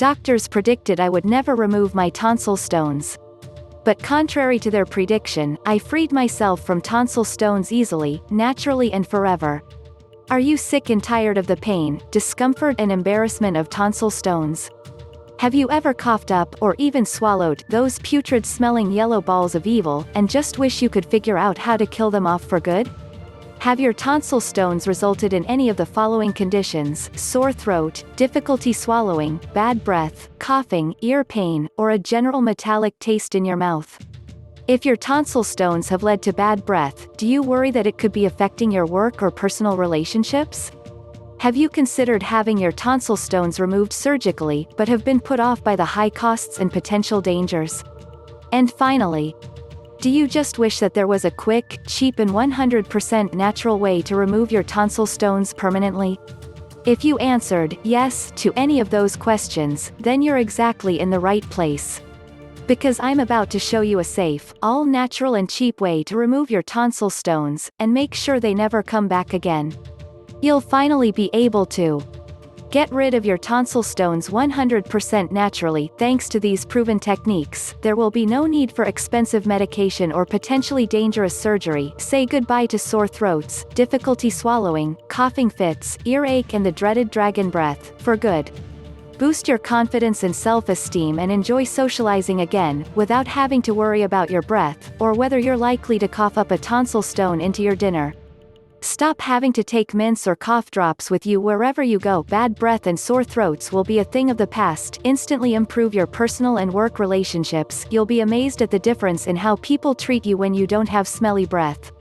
Doctors predicted I would never remove my tonsil stones. But contrary to their prediction, I freed myself from tonsil stones easily, naturally and forever. Are you sick and tired of the pain, discomfort and embarrassment of tonsil stones? Have you ever coughed up, or even swallowed, those putrid-smelling yellow balls of evil, and just wish you could figure out how to kill them off for good? Have your tonsil stones resulted in any of the following conditions: sore throat, difficulty swallowing, bad breath, coughing, ear pain, or a general metallic taste in your mouth? If your tonsil stones have led to bad breath, do you worry that it could be affecting your work or personal relationships? Have you considered having your tonsil stones removed surgically, but have been put off by the high costs and potential dangers? And finally, do you just wish that there was a quick, cheap and 100% natural way to remove your tonsil stones permanently? If you answered yes to any of those questions, then you're exactly in the right place. Because I'm about to show you a safe, all-natural and cheap way to remove your tonsil stones, and make sure they never come back again. You'll finally be able to get rid of your tonsil stones 100% naturally. Thanks to these proven techniques, there will be no need for expensive medication or potentially dangerous surgery. Say goodbye to sore throats, difficulty swallowing, coughing fits, earache and the dreaded dragon breath, for good. Boost your confidence and self-esteem and enjoy socializing again, without having to worry about your breath, or whether you're likely to cough up a tonsil stone into your dinner. Stop having to take mints or cough drops with you wherever you go. Bad breath and sore throats will be a thing of the past. Instantly improve your personal and work relationships. You'll be amazed at the difference in how people treat you when you don't have smelly breath.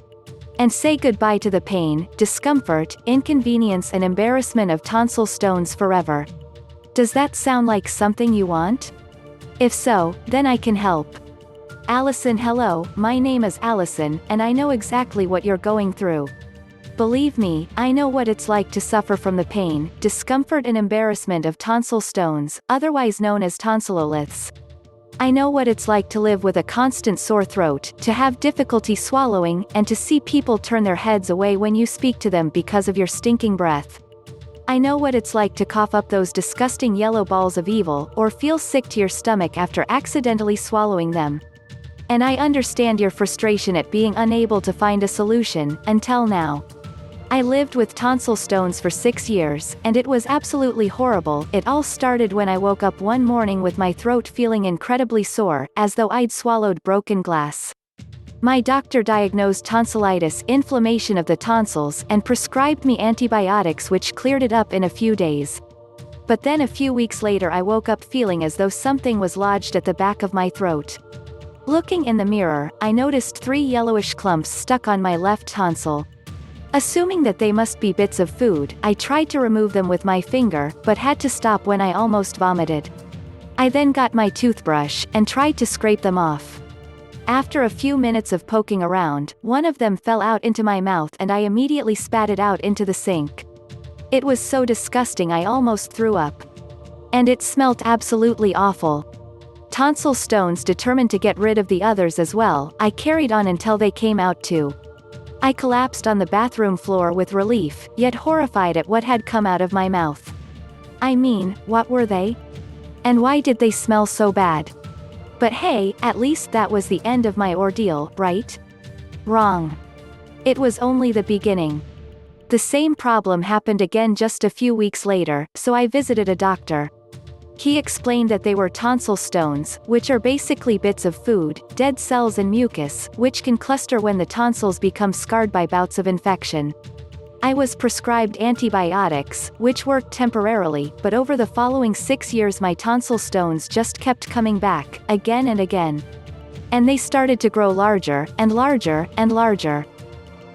And say goodbye to the pain, discomfort, inconvenience and embarrassment of tonsil stones forever. Does that sound like something you want? If so, then I can help. Allison. Hello, my name is Allison, and I know exactly what you're going through. Believe me, I know what it's like to suffer from the pain, discomfort and embarrassment of tonsil stones, otherwise known as tonsilloliths. I know what it's like to live with a constant sore throat, to have difficulty swallowing, and to see people turn their heads away when you speak to them because of your stinking breath. I know what it's like to cough up those disgusting yellow balls of evil, or feel sick to your stomach after accidentally swallowing them. And I understand your frustration at being unable to find a solution. Until now, I lived with tonsil stones for 6 years, and it was absolutely horrible. It all started when I woke up one morning with my throat feeling incredibly sore, as though I'd swallowed broken glass. My doctor diagnosed tonsillitis, inflammation of the tonsils, and prescribed me antibiotics which cleared it up in a few days. But then a few weeks later I woke up feeling as though something was lodged at the back of my throat. Looking in the mirror, I noticed 3 yellowish clumps stuck on my left tonsil. Assuming that they must be bits of food, I tried to remove them with my finger, but had to stop when I almost vomited. I then got my toothbrush, and tried to scrape them off. After a few minutes of poking around, one of them fell out into my mouth and I immediately spat it out into the sink. It was so disgusting I almost threw up. And it smelt absolutely awful. Tonsil stones. Determined to get rid of the others as well, I carried on until they came out too. I collapsed on the bathroom floor with relief, yet horrified at what had come out of my mouth. I mean, what were they? And why did they smell so bad? But hey, at least that was the end of my ordeal, right? Wrong. It was only the beginning. The same problem happened again just a few weeks later, so I visited a doctor. He explained that they were tonsil stones, which are basically bits of food, dead cells and mucus, which can cluster when the tonsils become scarred by bouts of infection. I was prescribed antibiotics, which worked temporarily, but over the following 6 years my tonsil stones just kept coming back, again and again. And they started to grow larger, and larger, and larger.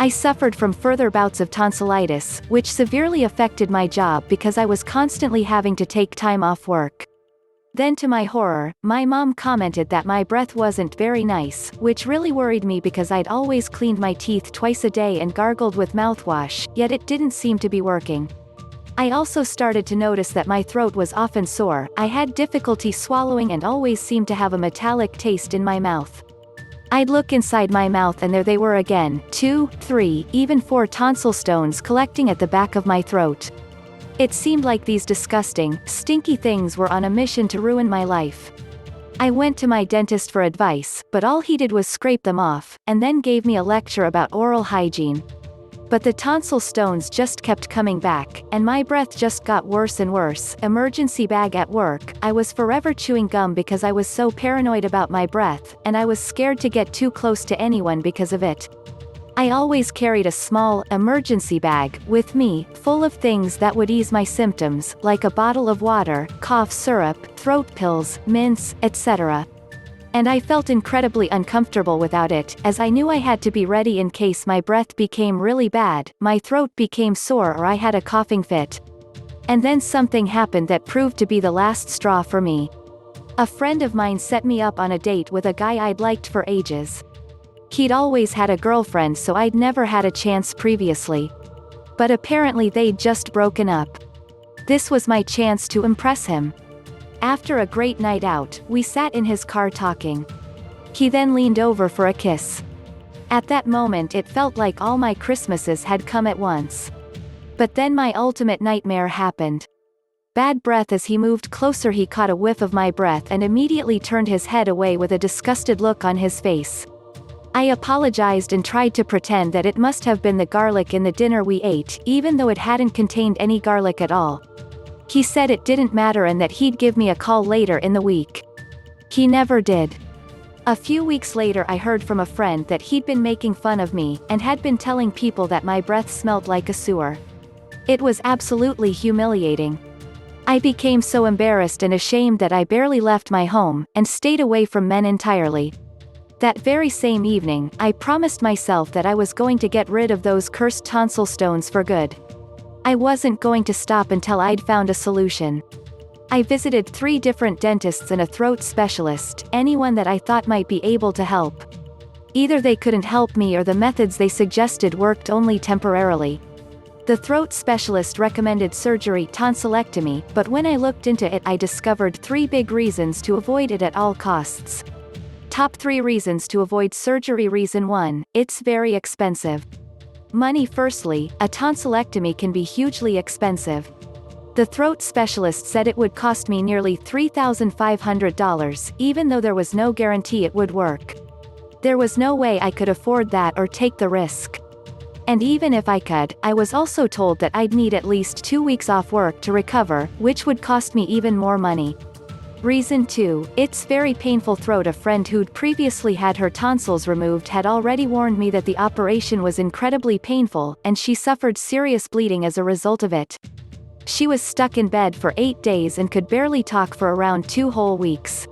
I suffered from further bouts of tonsillitis, which severely affected my job because I was constantly having to take time off work. Then to my horror, my mom commented that my breath wasn't very nice, which really worried me because I'd always cleaned my teeth twice a day and gargled with mouthwash, yet it didn't seem to be working. I also started to notice that my throat was often sore, I had difficulty swallowing and always seemed to have a metallic taste in my mouth. I'd look inside my mouth and there they were again, 2, 3, even 4 tonsil stones collecting at the back of my throat. It seemed like these disgusting, stinky things were on a mission to ruin my life. I went to my dentist for advice, but all he did was scrape them off, and then gave me a lecture about oral hygiene. But the tonsil stones just kept coming back, and my breath just got worse and worse. Emergency bag at work. I was forever chewing gum because I was so paranoid about my breath, and I was scared to get too close to anyone because of it. I always carried a small, emergency bag, with me, full of things that would ease my symptoms, like a bottle of water, cough syrup, throat pills, mints, etc. And I felt incredibly uncomfortable without it, as I knew I had to be ready in case my breath became really bad, my throat became sore or I had a coughing fit. And then something happened that proved to be the last straw for me. A friend of mine set me up on a date with a guy I'd liked for ages. He'd always had a girlfriend, so I'd never had a chance previously. But apparently they'd just broken up. This was my chance to impress him. After a great night out, we sat in his car talking. He then leaned over for a kiss. At that moment it felt like all my Christmases had come at once. But then my ultimate nightmare happened. Bad breath. As he moved closer, he caught a whiff of my breath and immediately turned his head away with a disgusted look on his face. I apologized and tried to pretend that it must have been the garlic in the dinner we ate, even though it hadn't contained any garlic at all. He said it didn't matter and that he'd give me a call later in the week. He never did. A few weeks later I heard from a friend that he'd been making fun of me, and had been telling people that my breath smelled like a sewer. It was absolutely humiliating. I became so embarrassed and ashamed that I barely left my home, and stayed away from men entirely. That very same evening, I promised myself that I was going to get rid of those cursed tonsil stones for good. I wasn't going to stop until I'd found a solution. I visited 3 different dentists and a throat specialist, anyone that I thought might be able to help. Either they couldn't help me or the methods they suggested worked only temporarily. The throat specialist recommended surgery, tonsillectomy, but when I looked into it I discovered 3 big reasons to avoid it at all costs. Top 3 reasons to avoid surgery. Reason 1, it's very expensive. Money. Firstly, a tonsillectomy can be hugely expensive. The throat specialist said it would cost me nearly $3,500, even though there was no guarantee it would work. There was no way I could afford that or take the risk. And even if I could, I was also told that I'd need at least 2 weeks off work to recover, which would cost me even more money. Reason 2, it's very painful. Throat. A friend who'd previously had her tonsils removed had already warned me that the operation was incredibly painful, and she suffered serious bleeding as a result of it. She was stuck in bed for 8 days and could barely talk for around 2 whole weeks.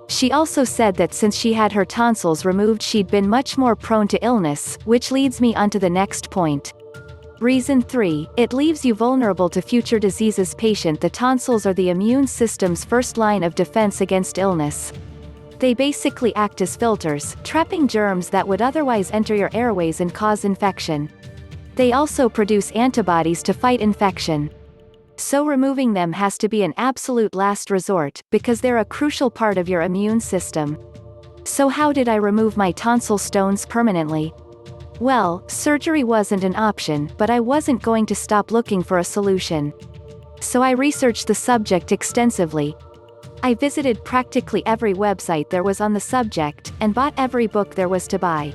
She also said that since she had her tonsils removed she'd been much more prone to illness, which leads me onto the next point. Reason 3, it leaves you vulnerable to future diseases. Patient. The tonsils are the immune system's first line of defense against illness. They basically act as filters, trapping germs that would otherwise enter your airways and cause infection. They also produce antibodies to fight infection. So removing them has to be an absolute last resort, because they're a crucial part of your immune system. So how did I remove my tonsil stones permanently? Well, surgery wasn't an option, but I wasn't going to stop looking for a solution. So I researched the subject extensively. I visited practically every website there was on the subject, and bought every book there was to buy.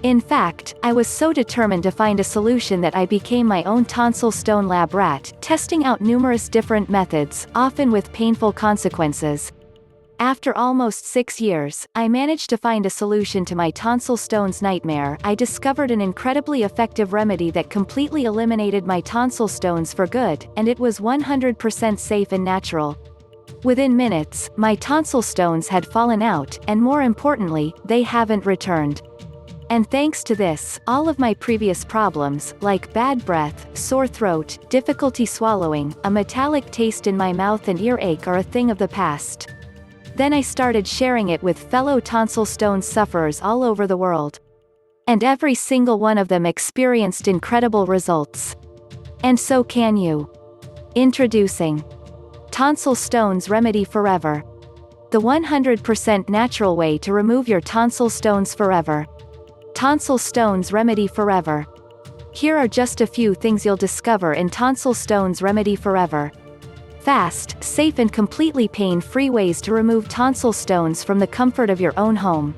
In fact, I was so determined to find a solution that I became my own tonsil stone lab rat, testing out numerous different methods, often with painful consequences. After almost 6 years, I managed to find a solution to my tonsil stones nightmare. I discovered an incredibly effective remedy that completely eliminated my tonsil stones for good, and it was 100% safe and natural. Within minutes, my tonsil stones had fallen out, and more importantly, they haven't returned. And thanks to this, all of my previous problems, like bad breath, sore throat, difficulty swallowing, a metallic taste in my mouth and earache are a thing of the past. Then I started sharing it with fellow tonsil stone sufferers all over the world. And every single one of them experienced incredible results. And so can you. Introducing Tonsil Stones Remedy Forever. The 100% natural way to remove your tonsil stones forever. Tonsil Stones Remedy Forever. Here are just a few things you'll discover in Tonsil Stones Remedy Forever. Fast, safe and completely pain-free ways to remove tonsil stones from the comfort of your own home.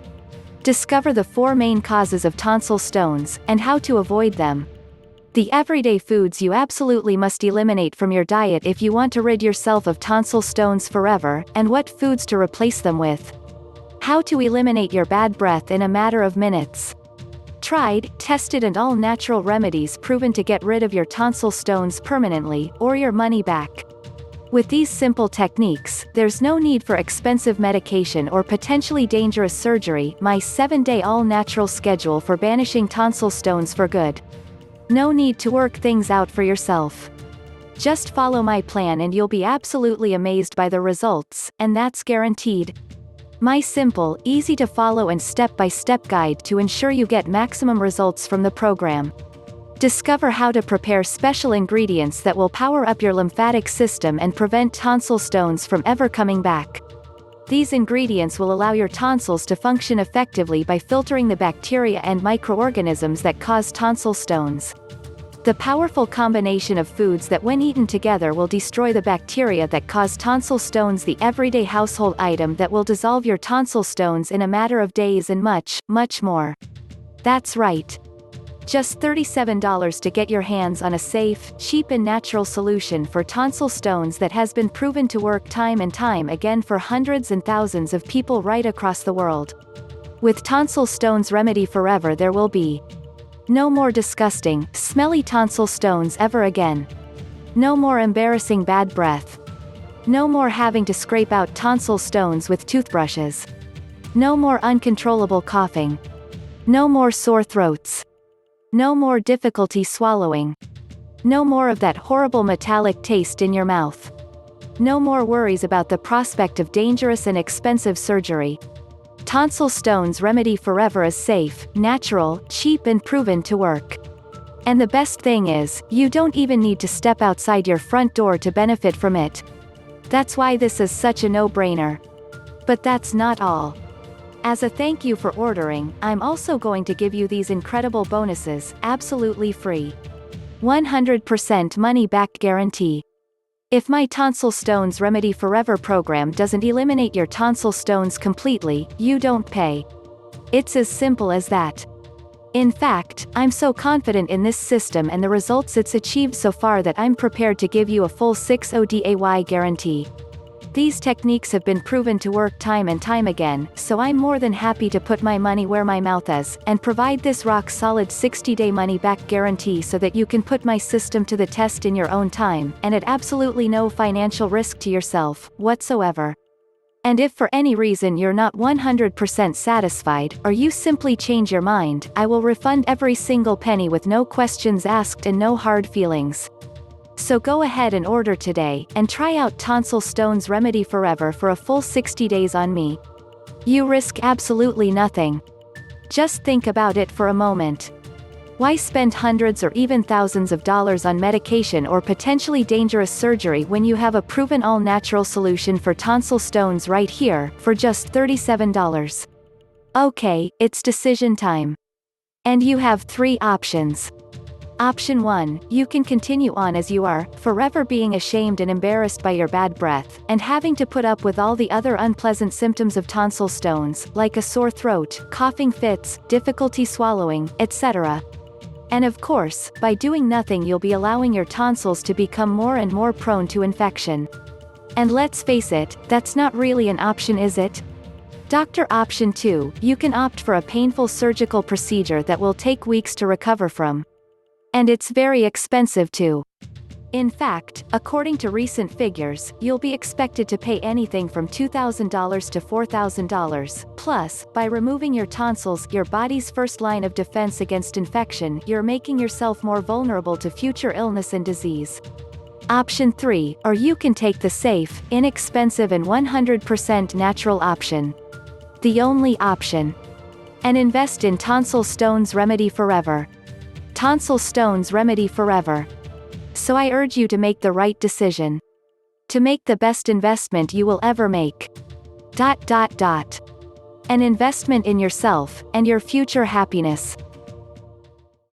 Discover the 4 main causes of tonsil stones, and how to avoid them. The everyday foods you absolutely must eliminate from your diet if you want to rid yourself of tonsil stones forever, and what foods to replace them with. How to eliminate your bad breath in a matter of minutes. Tried, tested and all natural remedies proven to get rid of your tonsil stones permanently, or your money back. With these simple techniques, there's no need for expensive medication or potentially dangerous surgery. My 7-day all-natural schedule for banishing tonsil stones for good. No need to work things out for yourself. Just follow my plan and you'll be absolutely amazed by the results, and that's guaranteed. My simple, easy to follow and step-by-step guide to ensure you get maximum results from the program. Discover how to prepare special ingredients that will power up your lymphatic system and prevent tonsil stones from ever coming back. These ingredients will allow your tonsils to function effectively by filtering the bacteria and microorganisms that cause tonsil stones. The powerful combination of foods that when eaten together will destroy the bacteria that cause tonsil stones, the everyday household item that will dissolve your tonsil stones in a matter of days, and much, much more. That's right. Just $37 to get your hands on a safe, cheap and natural solution for tonsil stones that has been proven to work time and time again for hundreds and thousands of people right across the world. With Tonsil Stones Remedy Forever, there will be no more disgusting, smelly tonsil stones ever again. No more embarrassing bad breath. No more having to scrape out tonsil stones with toothbrushes. No more uncontrollable coughing. No more sore throats. No more difficulty swallowing. No more of that horrible metallic taste in your mouth. No more worries about the prospect of dangerous and expensive surgery. Tonsil Stones Remedy Forever is safe, natural, cheap and proven to work. And the best thing is, you don't even need to step outside your front door to benefit from it. That's why this is such a no-brainer. But that's not all. As a thank you for ordering, I'm also going to give you these incredible bonuses, absolutely free. 100% money-back guarantee. If my Tonsil Stones Remedy Forever program doesn't eliminate your tonsil stones completely, you don't pay. It's as simple as that. In fact, I'm so confident in this system and the results it's achieved so far that I'm prepared to give you a full 6-day guarantee. These techniques have been proven to work time and time again, so I'm more than happy to put my money where my mouth is, and provide this rock-solid 60-day money-back guarantee so that you can put my system to the test in your own time, and at absolutely no financial risk to yourself, whatsoever. And if for any reason you're not 100% satisfied, or you simply change your mind, I will refund every single penny with no questions asked and no hard feelings. So go ahead and order today, and try out Tonsil Stones Remedy Forever for a full 60 days on me. You risk absolutely nothing. Just think about it for a moment. Why spend hundreds or even thousands of dollars on medication or potentially dangerous surgery when you have a proven all-natural solution for tonsil stones right here, for just $37? Okay, it's decision time. And you have 3 options. Option 1, you can continue on as you are, forever being ashamed and embarrassed by your bad breath, and having to put up with all the other unpleasant symptoms of tonsil stones, like a sore throat, coughing fits, difficulty swallowing, etc. And of course, by doing nothing you'll be allowing your tonsils to become more and more prone to infection. And let's face it, that's not really an option, is it? Option 2, you can opt for a painful surgical procedure that will take weeks to recover from. And it's very expensive too. In fact, according to recent figures, you'll be expected to pay anything from $2,000 to $4,000. Plus, by removing your tonsils, your body's first line of defense against infection, you're making yourself more vulnerable to future illness and disease. Option 3, or you can take the safe, inexpensive and 100% natural option. The only option. And invest in Tonsil Stones Remedy Forever. Tonsil Stones Remedy Forever. So I urge you to make the right decision. To make the best investment you will ever make. An investment in yourself, and your future happiness.